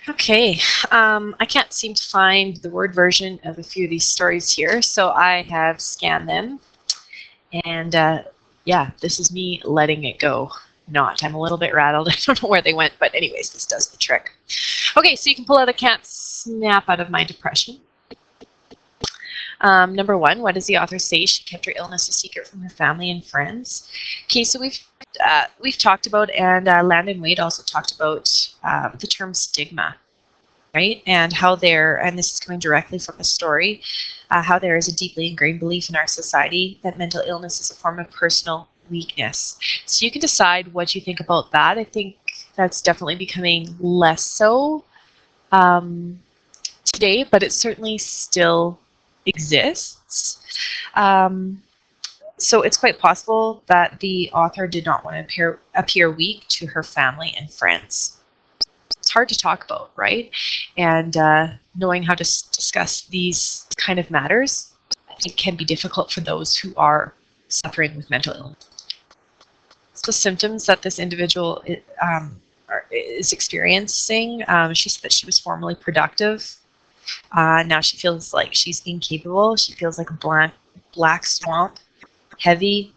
Okay, I can't seem to find the word version of a few of these stories here, so I have scanned them, and yeah, this is me letting it go. Not. I'm a little bit rattled. I don't know where they went, but anyways, this does the trick. Okay, so you can pull out a can't snap out of my depression. Number one, what does the author say? She kept her illness a secret from her family and friends. Okay, so we've talked about, and Landon Wade also talked about the term stigma, right? And how and this is coming directly from a story, how there is a deeply ingrained belief in our society that mental illness is a form of personal weakness. So you can decide what you think about that. I think that's definitely becoming less so today, but it certainly still exists. So it's quite possible that the author did not want to appear weak to her family and friends. It's hard to talk about, right? And knowing how to discuss these kind of matters, I think, can be difficult for those who are suffering with mental illness. So symptoms that this individual is experiencing, she said that she was formerly productive. Now she feels like she's incapable. She feels like a black swamp, heavy,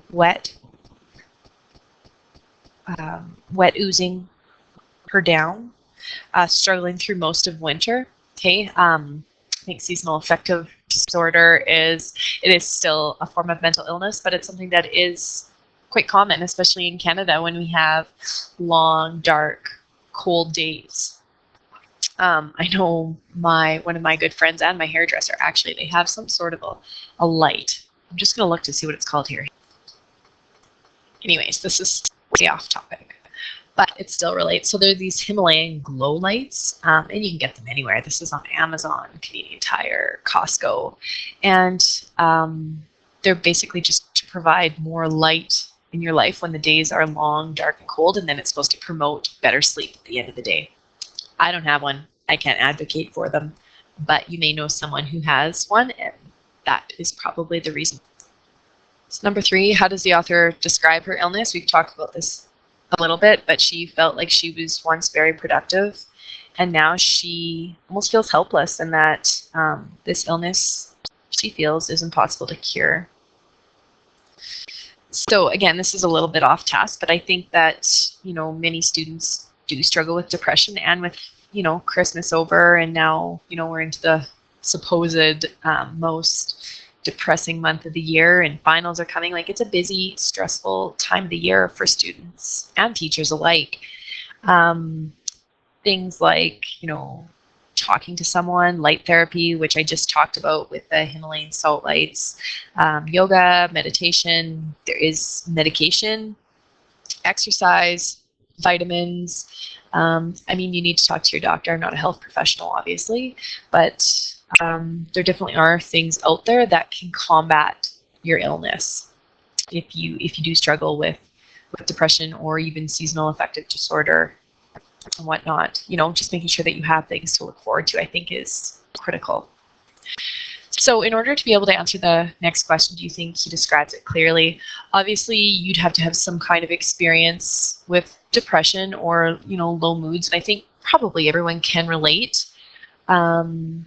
wet, wet oozing her down, struggling through most of winter. Okay, I think seasonal affective disorder is still a form of mental illness, but it's something that is quite common, especially in Canada when we have long, dark, cold days. I know one of my good friends and my hairdresser, actually, they have some sort of a light. I'm just going to look to see what it's called here. Anyways, this is way off topic, but it still relates. So there are these Himalayan glow lights, and you can get them anywhere. This is on Amazon, Canadian Tire, Costco, and they're basically just to provide more light in your life when the days are long, dark, and cold, and then it's supposed to promote better sleep at the end of the day. I don't have one. I can't advocate for them, but you may know someone who has one, and that is probably the reason. So number three, how does the author describe her illness? We've talked about this a little bit, but she felt like she was once very productive, and now she almost feels helpless, and that this illness, she feels, is impossible to cure. So again, this is a little bit off task, but I think that, many students do struggle with depression, and with, Christmas over, and now, we're into the supposed most depressing month of the year, and finals are coming. Like, it's a busy, stressful time of the year for students and teachers alike. Things like, talking to someone, light therapy, which I just talked about with the Himalayan salt lights, yoga, meditation, there is medication, exercise, vitamins. You need to talk to your doctor. I'm not a health professional, obviously, but there definitely are things out there that can combat your illness if you do struggle with depression or even seasonal affective disorder and whatnot. Just making sure that you have things to look forward to, I think, is critical. So in order to be able to answer the next question, do you think he describes it clearly? Obviously, you'd have to have some kind of experience with depression or, low moods. And I think probably everyone can relate. Can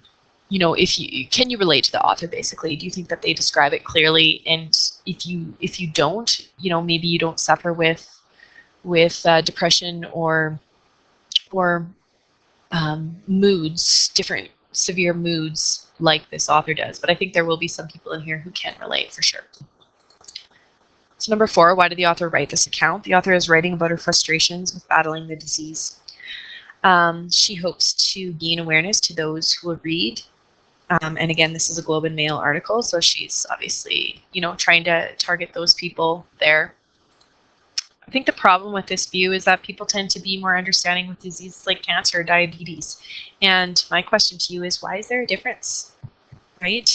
you relate to the author, basically? Do you think that they describe it clearly? And if you don't, maybe you don't suffer with depression or moods, different severe moods like this author does. But I think there will be some people in here who can relate for sure. So number 4, why did the author write this account? The author is writing about her frustrations with battling the disease. She hopes to gain awareness to those who will read. And again, this is a Globe and Mail article, so she's obviously, trying to target those people there. I think the problem with this view is that people tend to be more understanding with diseases like cancer or diabetes. And my question to you is, why is there a difference, right?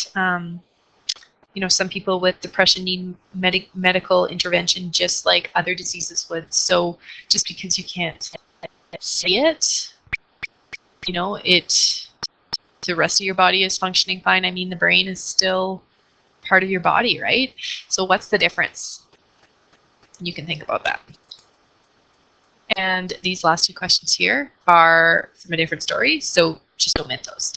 Some people with depression need medical intervention just like other diseases would. So just because you can't see it, the rest of your body is functioning fine. The brain is still part of your body, right? So what's the difference? You can think about that. And these last two questions here are from a different story, so just omit those.